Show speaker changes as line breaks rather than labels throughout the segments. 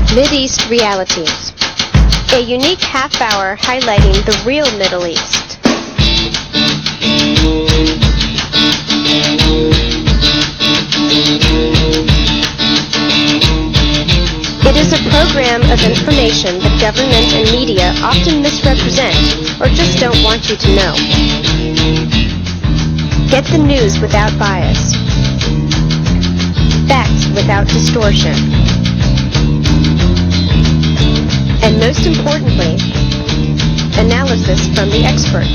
Mideast Realities, a unique half-hour highlighting the real Middle East. It is a program of information that government and media often misrepresent or just don't want you to know. Get the news without bias. Facts without distortion. And most importantly, analysis from the experts.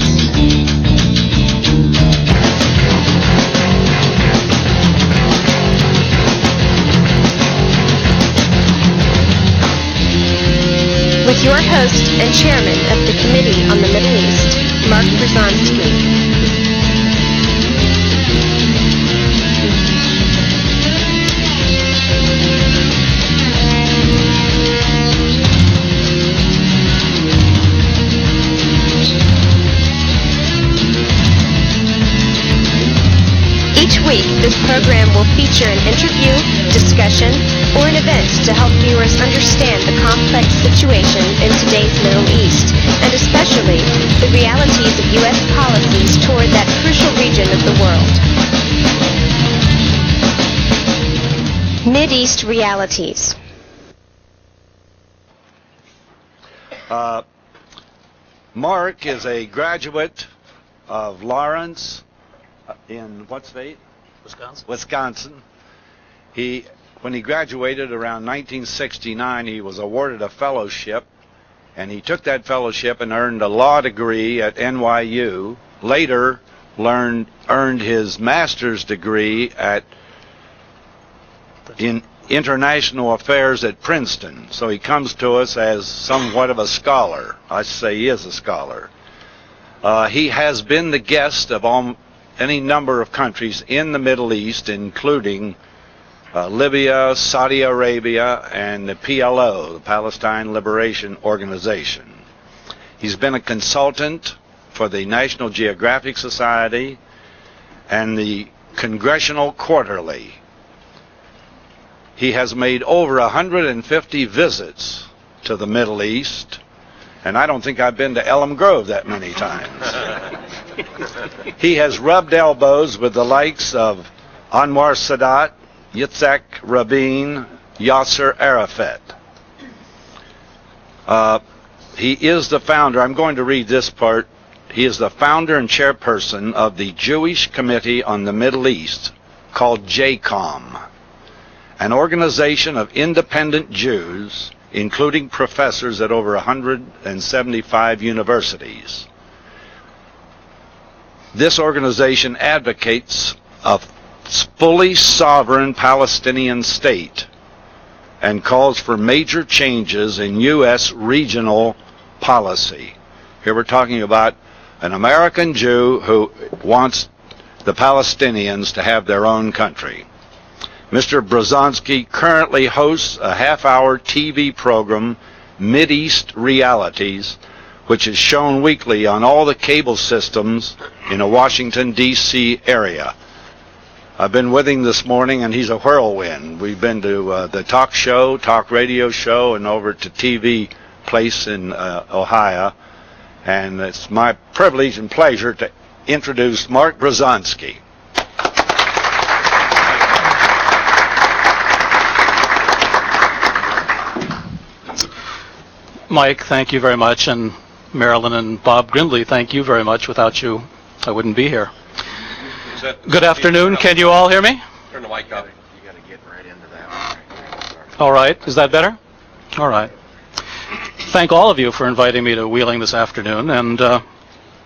With your host and chairman of the Committee on the Middle East, Mertv Svhs Sd. Each week, this program will feature an interview, discussion, or an event to help viewers understand the complex situation in today's Middle East, and especially the realities of U.S. policies toward that crucial region of the world. Mideast Realities.
Mark is a graduate of Lawrence in what state? Wisconsin. When he graduated around 1969, he was awarded a fellowship, and he took that fellowship and earned a law degree at NYU. Later, earned his master's degree in international affairs at Princeton. So he comes to us as somewhat of a scholar. I say he is a scholar. He has been the guest of any number of countries in the Middle East, including Libya, Saudi Arabia, and the PLO, the Palestine Liberation Organization. He's been a consultant for the National Geographic Society and the Congressional Quarterly. He has made over 150 visits to the Middle East, and I don't think I've been to Elm Grove that many times. He has rubbed elbows with the likes of Anwar Sadat, Yitzhak Rabin, Yasser Arafat. He is the founder, I'm going to read this part, he is the founder and chairperson of the Jewish Committee on the Middle East, called JCOM, an organization of independent Jews, including professors at over 175 universities. This organization advocates a fully sovereign Palestinian state and calls for major changes in U.S. regional policy. Here we're talking about an American Jew who wants the Palestinians to have their own country. Mr. Brzezinski currently hosts a half-hour TV program, Mideast Realities, which is shown weekly on all the cable systems in the Washington, D.C. area. I've been with him this morning, and he's a whirlwind. We've been to the talk radio show, and over to TV place in Ohio. And it's my privilege and pleasure to introduce Mark Brzezinski.
Mike, thank you very much, and Marilyn and Bob Grindley, thank you very much. Without you, I wouldn't be here. Good afternoon. Can you all hear me?
Turn the mic up. You got to get right into that.
All right. Is that better? All right. Thank all of you for inviting me to Wheeling this afternoon, and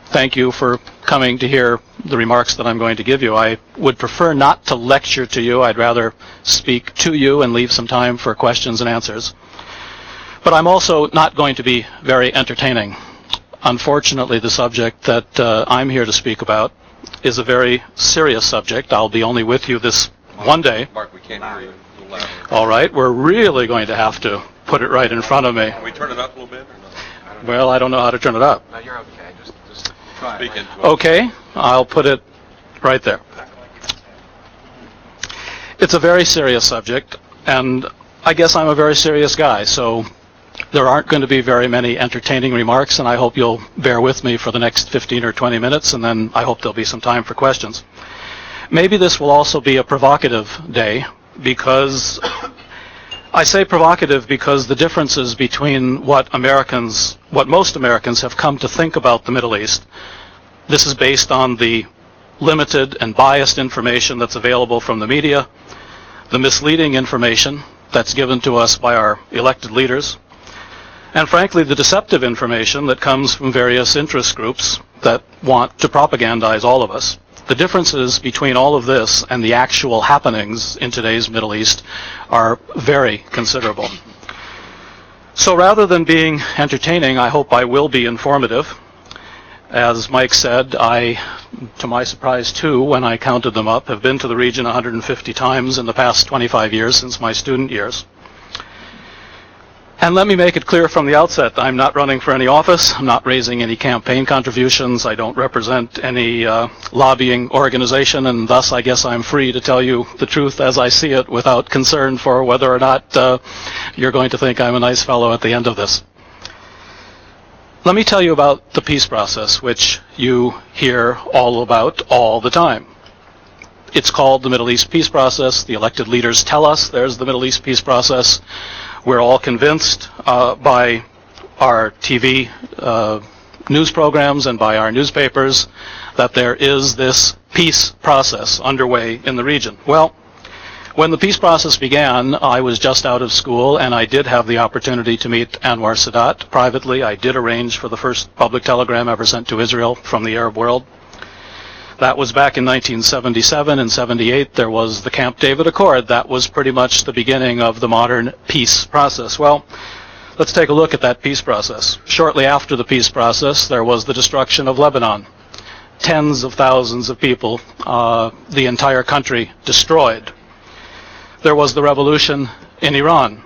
thank you for coming to hear the remarks that I'm going to give you. I would prefer not to lecture to you. I'd rather speak to you and leave some time for questions and answers. But I'm also not going to be very entertaining. Unfortunately, the subject that I'm here to speak about is a very serious subject. I'll be only with you this one day.
Mark, we can't hear you.
All right, we're really going to have to put it right in front of me.
Can we turn it up a little bit? Or no?
Well, I don't know how to turn it up.
No, you're okay. Just try. Speak into it.
Okay, I'll put it right there. It's a very serious subject, and I guess I'm a very serious guy, so there aren't going to be very many entertaining remarks, and I hope you'll bear with me for the next 15 or 20 minutes, and then I hope there'll be some time for questions. Maybe this will also be a provocative day, because I say provocative because the differences between what most Americans have come to think about the Middle East, this is based on the limited and biased information that's available from the media, the misleading information that's given to us by our elected leaders, and frankly, the deceptive information that comes from various interest groups that want to propagandize all of us. The differences between all of this and the actual happenings in today's Middle East are very considerable. So rather than being entertaining, I hope I will be informative. As Mike said, I, to my surprise too, when I counted them up, have been to the region 150 times in the past 25 years since my student years. And let me make it clear from the outset, I'm not running for any office, I'm not raising any campaign contributions, I don't represent any lobbying organization, and thus I guess I'm free to tell you the truth as I see it without concern for whether or not you're going to think I'm a nice fellow at the end of this. Let me tell you about the peace process, which you hear all about all the time. It's called the Middle East Peace Process. The elected leaders tell us there's the Middle East Peace Process. We're all convinced by our TV news programs and by our newspapers that there is this peace process underway in the region. Well, when the peace process began, I was just out of school, and I did have the opportunity to meet Anwar Sadat privately. I did arrange for the first public telegram ever sent to Israel from the Arab world. That was back in 1977 and 78. There was the Camp David Accord. That was pretty much the beginning of the modern peace process. Well, let's take a look at that peace process. Shortly after the peace process, there was the destruction of Lebanon. Tens of thousands of people, the entire country destroyed. There was the revolution in Iran,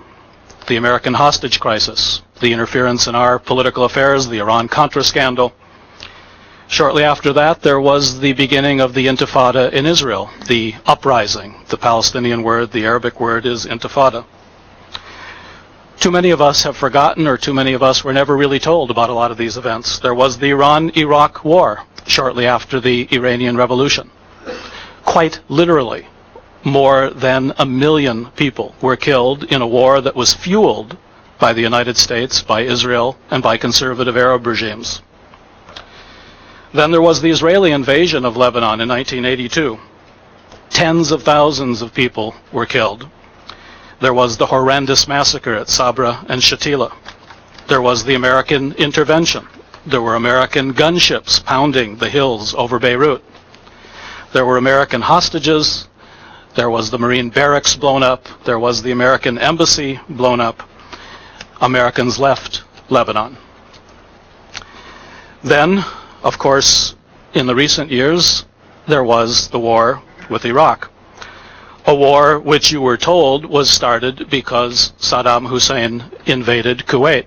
the American hostage crisis, the interference in our political affairs, the Iran-Contra scandal. Shortly after that, there was the beginning of the Intifada in Israel, the uprising. The Palestinian word, the Arabic word is Intifada. Too many of us have forgotten, or too many of us were never really told about a lot of these events. There was the Iran-Iraq war shortly after the Iranian Revolution. Quite literally, more than 1 million people were killed in a war that was fueled by the United States, by Israel, and by conservative Arab regimes. Then there was the Israeli invasion of Lebanon in 1982. Tens of thousands of people were killed. There was the horrendous massacre at Sabra and Shatila. There was the American intervention. There were American gunships pounding the hills over Beirut. There were American hostages. There was the Marine barracks blown up. There was the American embassy blown up. Americans left Lebanon. Then, of course, in the recent years, there was the war with Iraq. A war which you were told was started because Saddam Hussein invaded Kuwait.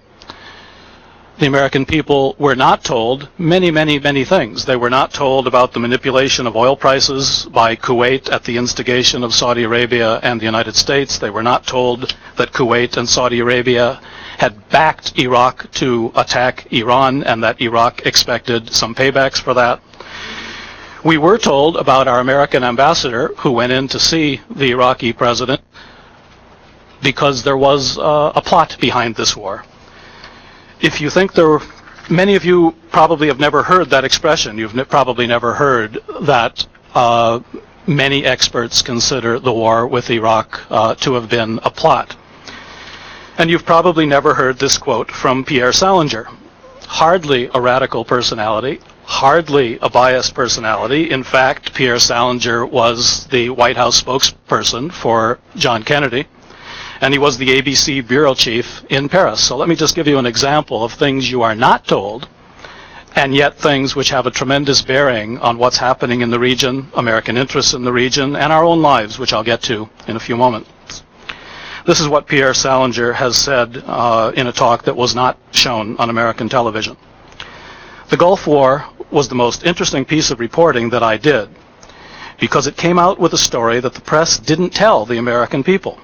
The American people were not told many, many, many things. They were not told about the manipulation of oil prices by Kuwait at the instigation of Saudi Arabia and the United States. They were not told that Kuwait and Saudi Arabia had backed Iraq to attack Iran and that Iraq expected some paybacks for that. We were told about our American ambassador who went in to see the Iraqi president because there was a plot behind this war. If you think many of you probably have never heard that expression. You've probably never heard that many experts consider the war with Iraq to have been a plot. And you've probably never heard this quote from Pierre Salinger. Hardly a radical personality, hardly a biased personality. In fact, Pierre Salinger was the White House spokesperson for John Kennedy, and he was the ABC bureau chief in Paris. So let me just give you an example of things you are not told, and yet things which have a tremendous bearing on what's happening in the region, American interests in the region, and our own lives, which I'll get to in a few moments. This is what Pierre Salinger has said in a talk that was not shown on American television. The Gulf War was the most interesting piece of reporting that I did, because it came out with a story that the press didn't tell the American people,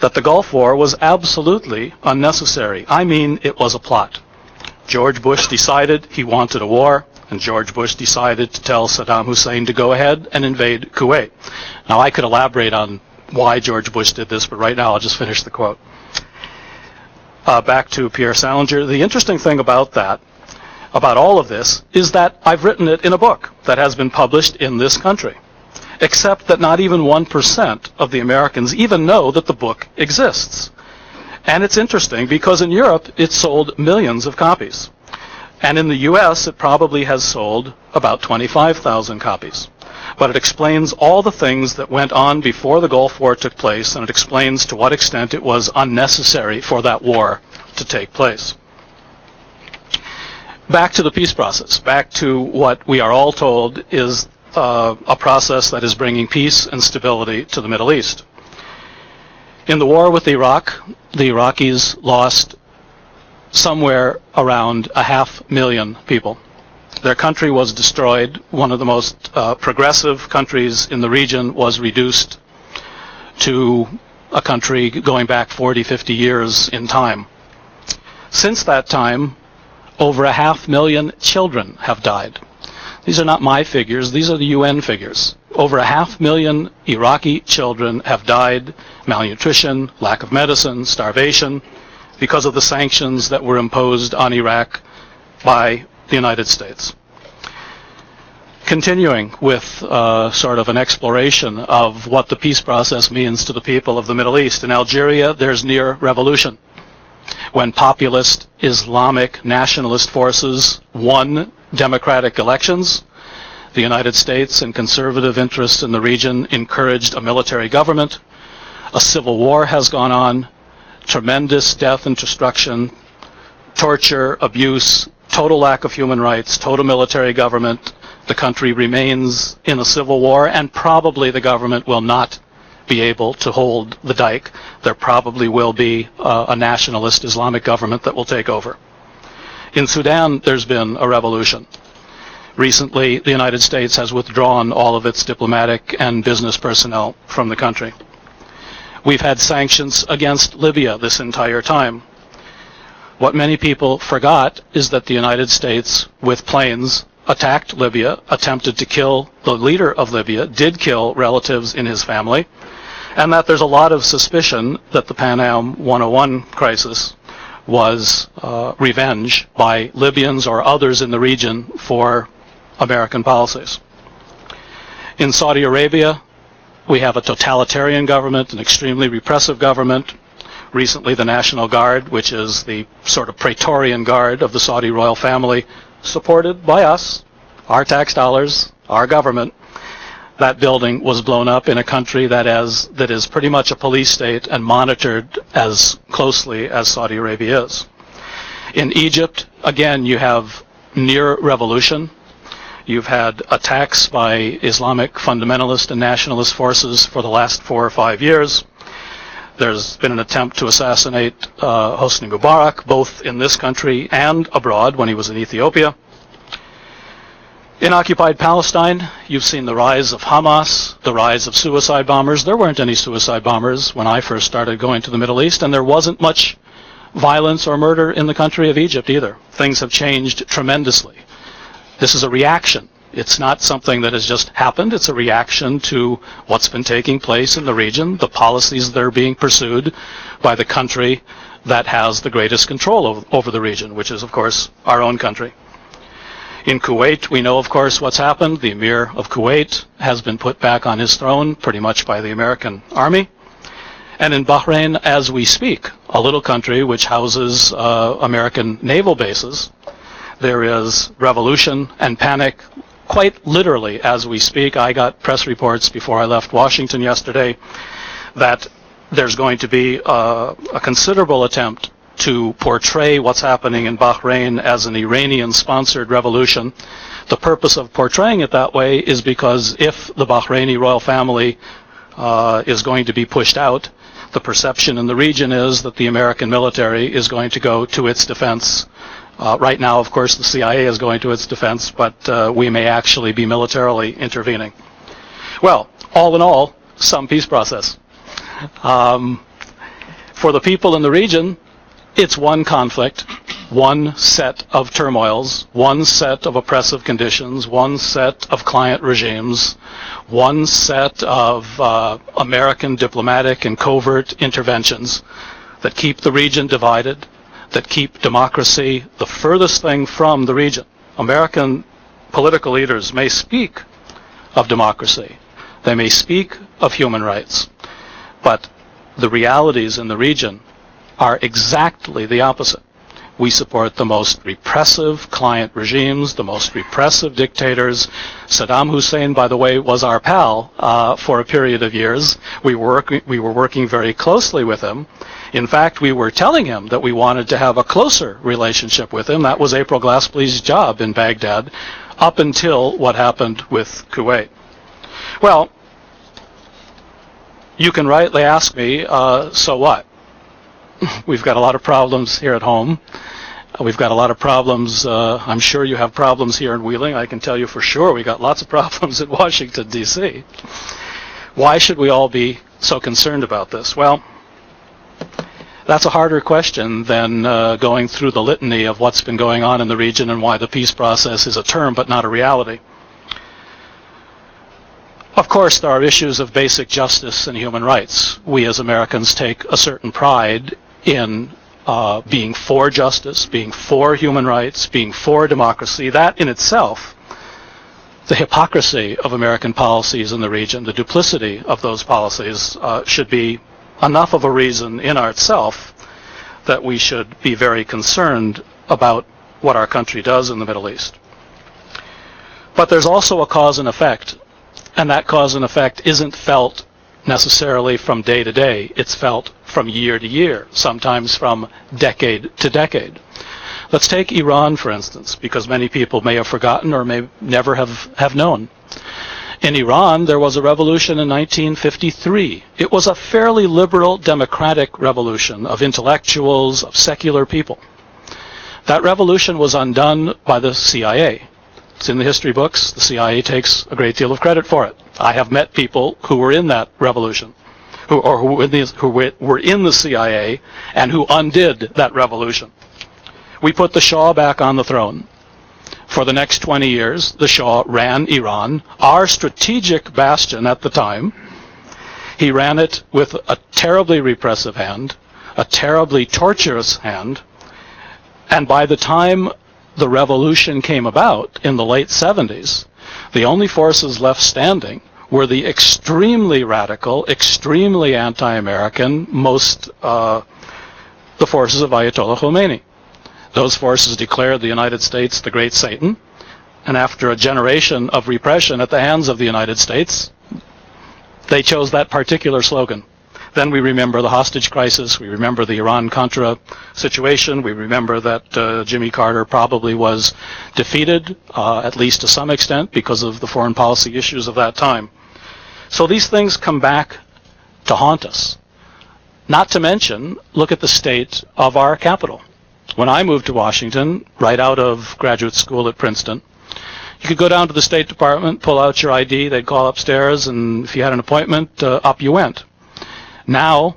that the Gulf War was absolutely unnecessary. I mean, it was a plot. George Bush decided he wanted a war, and George Bush decided to tell Saddam Hussein to go ahead and invade Kuwait. Now, I could elaborate on why George Bush did this, but right now I'll just finish the quote. Back to Pierre Salinger. The interesting thing about all of this, is that I've written it in a book that has been published in this country, except that not even 1% of the Americans even know that the book exists. And it's interesting because in Europe, it sold millions of copies. And in the US, it probably has sold about 25,000 copies. But it explains all the things that went on before the Gulf War took place, and it explains to what extent it was unnecessary for that war to take place. Back to the peace process, back to what we are all told is a process that is bringing peace and stability to the Middle East. In the war with Iraq, the Iraqis lost somewhere around 500,000 people. Their country was destroyed. One of the most progressive countries in the region was reduced to a country going back 40, 50 years in time. Since that time, over 500,000 children have died. These are not my figures, these are the UN figures. Over 500,000 Iraqi children have died, malnutrition, lack of medicine, starvation, because of the sanctions that were imposed on Iraq by the United States. Continuing with sort of an exploration of what the peace process means to the people of the Middle East. In Algeria, there's near revolution, when populist Islamic nationalist forces won democratic elections. The United States and conservative interests in the region encouraged a military government. A civil war has gone on, tremendous death and destruction, torture, abuse, total lack of human rights, total military government. The country remains in a civil war, and probably the government will not be able to hold the dike. There probably will be a nationalist Islamic government that will take over. In Sudan, there's been a revolution. Recently, the United States has withdrawn all of its diplomatic and business personnel from the country. We've had sanctions against Libya this entire time. What many people forgot is that the United States, with planes, attacked Libya, attempted to kill the leader of Libya, did kill relatives in his family, and that there's a lot of suspicion that the Pan Am 101 crisis was revenge by Libyans or others in the region for American policies. In Saudi Arabia, we have a totalitarian government, an extremely repressive government. Recently, the National Guard, which is the sort of Praetorian Guard of the Saudi royal family, supported by us, our tax dollars, our government. That building was blown up in a country that is pretty much a police state and monitored as closely as Saudi Arabia is. In Egypt, again, you have near revolution. You've had attacks by Islamic fundamentalist and nationalist forces for the last 4 or 5 years. There's been an attempt to assassinate Hosni Mubarak, both in this country and abroad when he was in Ethiopia. In occupied Palestine, you've seen the rise of Hamas, the rise of suicide bombers. There weren't any suicide bombers when I first started going to the Middle East, and there wasn't much violence or murder in the country of Egypt either. Things have changed tremendously. This is a reaction. It's not something that has just happened. It's a reaction to what's been taking place in the region, the policies that are being pursued by the country that has the greatest control over the region, which is, of course, our own country. In Kuwait, we know, of course, what's happened. The Emir of Kuwait has been put back on his throne pretty much by the American army. And in Bahrain, as we speak, a little country which houses American naval bases, there is revolution and panic quite literally as we speak. I got press reports before I left Washington yesterday that there's going to be a considerable attempt to portray what's happening in Bahrain as an Iranian-sponsored revolution. The purpose of portraying it that way is because if the Bahraini royal family is going to be pushed out, the perception in the region is that the American military is going to go to its defense. Right now, of course, the CIA is going to its defense, but we may actually be militarily intervening. Well, all in all, some peace process. For the people in the region, it's one conflict, one set of turmoils, one set of oppressive conditions, one set of client regimes, one set of American diplomatic and covert interventions that keep the region divided, that keep democracy the furthest thing from the region. American political leaders may speak of democracy, they may speak of human rights, but the realities in the region are exactly the opposite. We support the most repressive client regimes, the most repressive dictators. Saddam Hussein, by the way, was our pal for a period of years. We were working very closely with him. In fact, we were telling him that we wanted to have a closer relationship with him. That was April Glaspie's job in Baghdad, up until what happened with Kuwait. Well, you can rightly ask me, so what? We've got a lot of problems here at home. We've got a lot of problems. I'm sure you have problems here in Wheeling. I can tell you for sure we got lots of problems in Washington, D.C. Why should we all be so concerned about this? Well, that's a harder question than going through the litany of what's been going on in the region and why the peace process is a term but not a reality. Of course, there are issues of basic justice and human rights. We as Americans take a certain pride in being for justice, being for human rights, being for democracy. That in itself, the hypocrisy of American policies in the region, the duplicity of those policies, should be enough of a reason in itself that we should be very concerned about what our country does in the Middle East. But there's also a cause and effect. And that cause and effect isn't felt necessarily from day to day. It's felt from year to year, sometimes from decade to decade. Let's take Iran, for instance, because many people may have forgotten or may never have known. In Iran, there was a revolution in 1953. It was a fairly liberal democratic revolution of intellectuals, of secular people. That revolution was undone by the CIA. It's in the history books. The CIA takes a great deal of credit for it. I have met people who were in that revolution, who were in the CIA and who undid that revolution. We put the Shah back on the throne. For the next 20 years, the Shah ran Iran, our strategic bastion at the time. He ran it with a terribly repressive hand, a terribly torturous hand, and by the time the revolution came about in the late 70s, the only forces left standing were the extremely radical, extremely anti-American, the forces of Ayatollah Khomeini. Those forces declared the United States the Great Satan, and after a generation of repression at the hands of the United States, they chose that particular slogan. Then we remember the hostage crisis, we remember the Iran-Contra situation, we remember that Jimmy Carter probably was defeated, at least to some extent, because of the foreign policy issues of that time. So these things come back to haunt us. Not to mention, look at the state of our capital. When I moved to Washington, right out of graduate school at Princeton, you could go down to the State Department, pull out your ID, they'd call upstairs, and if you had an appointment, up you went. Now,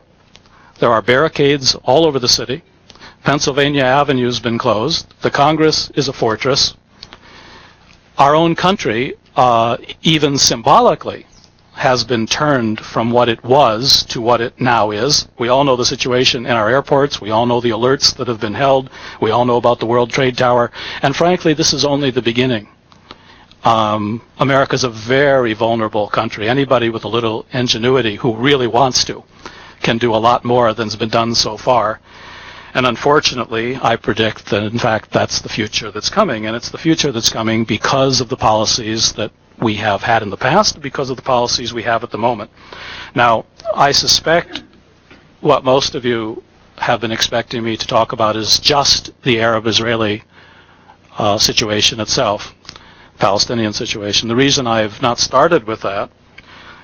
there are barricades all over the city. Pennsylvania Avenue's been closed. The Congress is a fortress. Our own country, even symbolically, has been turned from what it was to what it now is. We all know the situation in our airports. We all know the alerts that have been held. We all know about the World Trade Tower. And frankly, this is only the beginning. America's a very vulnerable country. Anybody with a little ingenuity who really wants to can do a lot more than's been done so far. And unfortunately, I predict that, in fact, that's the future that's coming. And it's the future that's coming because of the policies that we have had in the past, because of the policies we have at the moment. Now, I suspect what most of you have been expecting me to talk about is just the Arab-Israeli situation itself, Palestinian situation. The reason I've not started with that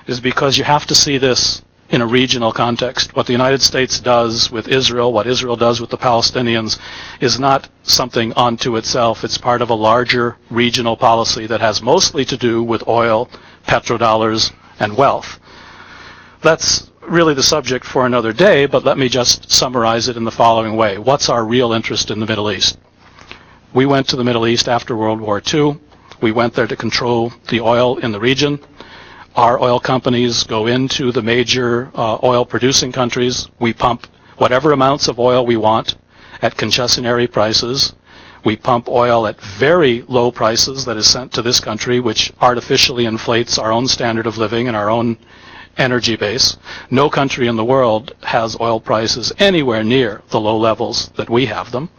is because you have to see this in a regional context. What the United States does with Israel, what Israel does with the Palestinians, is not something unto itself. It's part of a larger regional policy that has mostly to do with oil, petrodollars, and wealth. That's really the subject for another day, but let me just summarize it in the following way. What's our real interest in the Middle East? We went to the Middle East after World War II. We went there to control the oil in the region. Our oil companies go into the major oil-producing countries. We pump whatever amounts of oil we want at concessionary prices. We pump oil at very low prices that is sent to this country, which artificially inflates our own standard of living and our own energy base. No country in the world has oil prices anywhere near the low levels that we have them.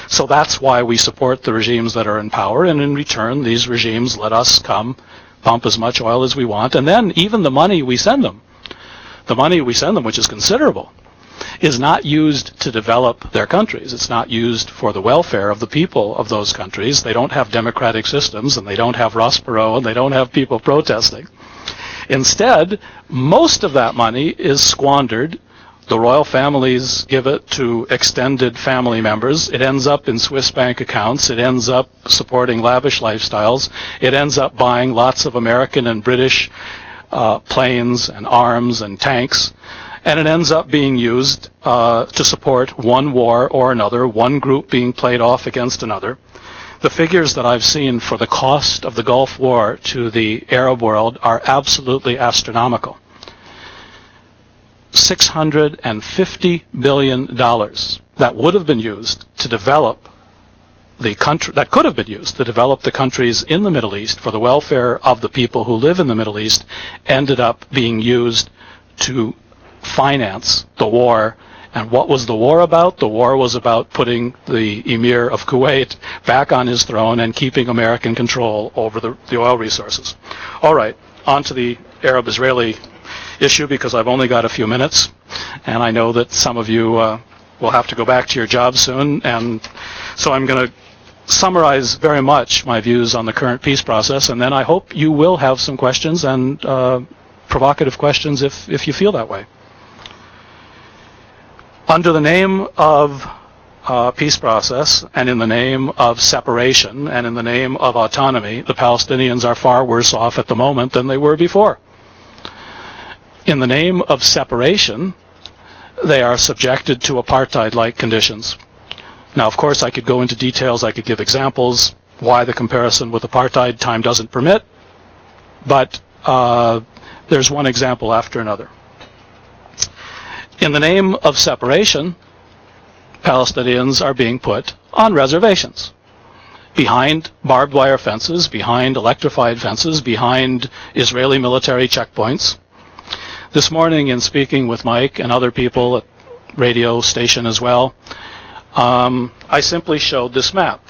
So that's why we support the regimes that are in power, and in return, these regimes let us come pump as much oil as we want, and then even the money we send them, which is considerable, is not used to develop their countries. It's not used for the welfare of the people of those countries. They don't have democratic systems, and they don't have Ross Perot, and they don't have people protesting. Instead, most of that money is squandered. The royal families give it to extended family members. It ends up in Swiss bank accounts. It ends up supporting lavish lifestyles. It ends up buying lots of American and British planes and arms and tanks. And it ends up being used to support one war or another, one group being played off against another. The figures that I've seen for the cost of the Gulf War to the Arab world are absolutely astronomical. $650 billion that would have been used to develop the country, that could have been used to develop the countries in the Middle East for the welfare of the people who live in the Middle East, ended up being used to finance the war. And what was the war about? The war was about putting the Emir of Kuwait back on his throne and keeping American control over the oil resources. All right, on to the Arab-Israeli issue, because I've only got a few minutes, and I know that some of you will have to go back to your jobs soon, and so I'm going to summarize very much my views on the current peace process, and then I hope you will have some questions, and provocative questions if you feel that way. Under the name of peace process, and in the name of separation, and in the name of autonomy, the Palestinians are far worse off at the moment than they were before. In the name of separation, they are subjected to apartheid-like conditions. Now, of course, I could go into details, I could give examples why the comparison with apartheid time doesn't permit, but there's one example after another. In the name of separation, Palestinians are being put on reservations, behind barbed wire fences, behind electrified fences, behind Israeli military checkpoints. This morning, in speaking with Mike and other people at radio station as well, I simply showed this map.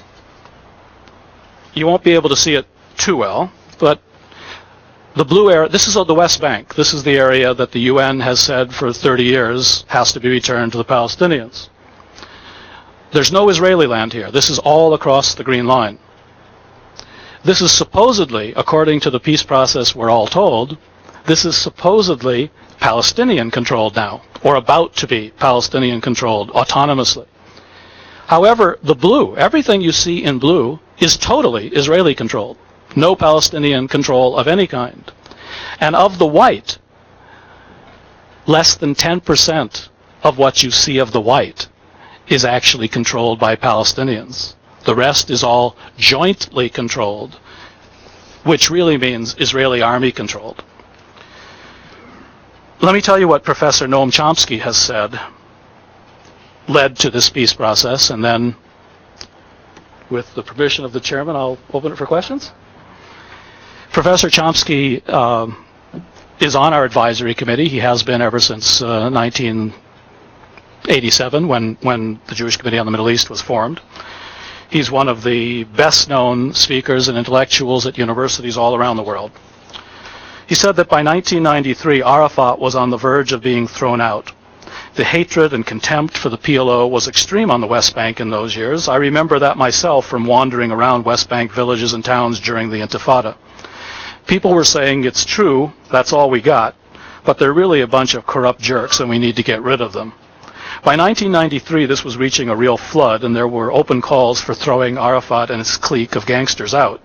You won't be able to see it too well, but the blue area, this is the West Bank. This is the area that the UN has said for 30 years has to be returned to the Palestinians. There's no Israeli land here. This is all across the Green Line. This is supposedly, according to the peace process we're all told, this is supposedly Palestinian-controlled now, or about to be Palestinian-controlled autonomously. However, the blue, everything you see in blue, is totally Israeli-controlled. No Palestinian control of any kind. And of the white, less than 10% of what you see of the white is actually controlled by Palestinians. The rest is all jointly controlled, which really means Israeli army controlled. Let me tell you what Professor Noam Chomsky has said led to this peace process, and then, with the permission of the chairman, I'll open it for questions. Professor Chomsky is on our advisory committee. He has been ever since 1987, when the Jewish Committee on the Middle East was formed. He's one of the best-known speakers and intellectuals at universities all around the world. He said that by 1993, Arafat was on the verge of being thrown out. The hatred and contempt for the PLO was extreme on the West Bank in those years. I remember that myself from wandering around West Bank villages and towns during the Intifada. People were saying, it's true, that's all we got, but they're really a bunch of corrupt jerks and we need to get rid of them. By 1993, this was reaching a real flood, and there were open calls for throwing Arafat and his clique of gangsters out.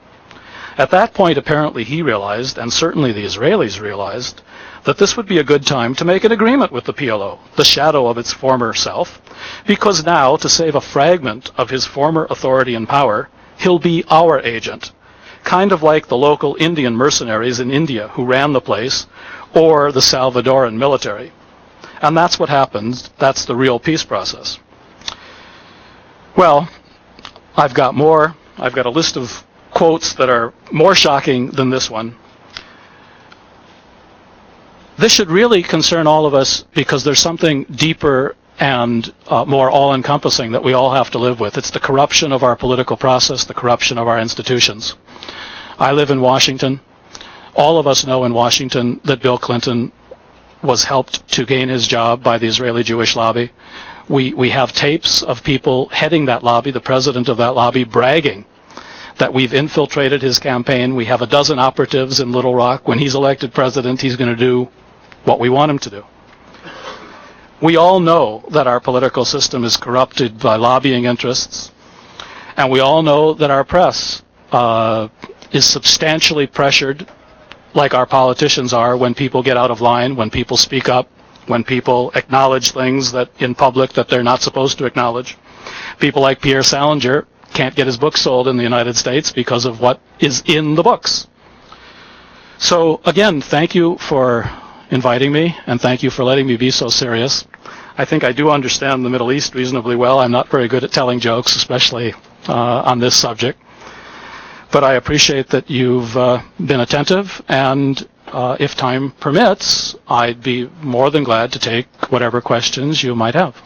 At that point, apparently he realized, and certainly the Israelis realized, that this would be a good time to make an agreement with the PLO, the shadow of its former self, because now, to save a fragment of his former authority and power, he'll be our agent, kind of like the local Indian mercenaries in India who ran the place, or the Salvadoran military. And that's what happens. That's the real peace process. Well, I've got more. I've got a list of quotes that are more shocking than this one. This should really concern all of us because there's something deeper and more all-encompassing that we all have to live with. It's the corruption of our political process, the corruption of our institutions. I live in Washington. All of us know in Washington that Bill Clinton was helped to gain his job by the Israeli Jewish lobby. We have tapes of people heading that lobby, the president of that lobby, bragging that we've infiltrated his campaign. We have a dozen operatives in Little Rock. When he's elected president, he's going to do what we want him to do. We all know that our political system is corrupted by lobbying interests, and we all know that our press is substantially pressured, like our politicians are, when people get out of line, when people speak up, when people acknowledge things that in public that they're not supposed to acknowledge. People like Pierre Salinger can't get his book sold in the United States because of what is in the books. So again, thank you for inviting me, and thank you for letting me be so serious. I think I do understand the Middle East reasonably well. I'm not very good at telling jokes, especially on this subject. But I appreciate that you've been attentive, and if time permits, I'd be more than glad to take whatever questions you might have.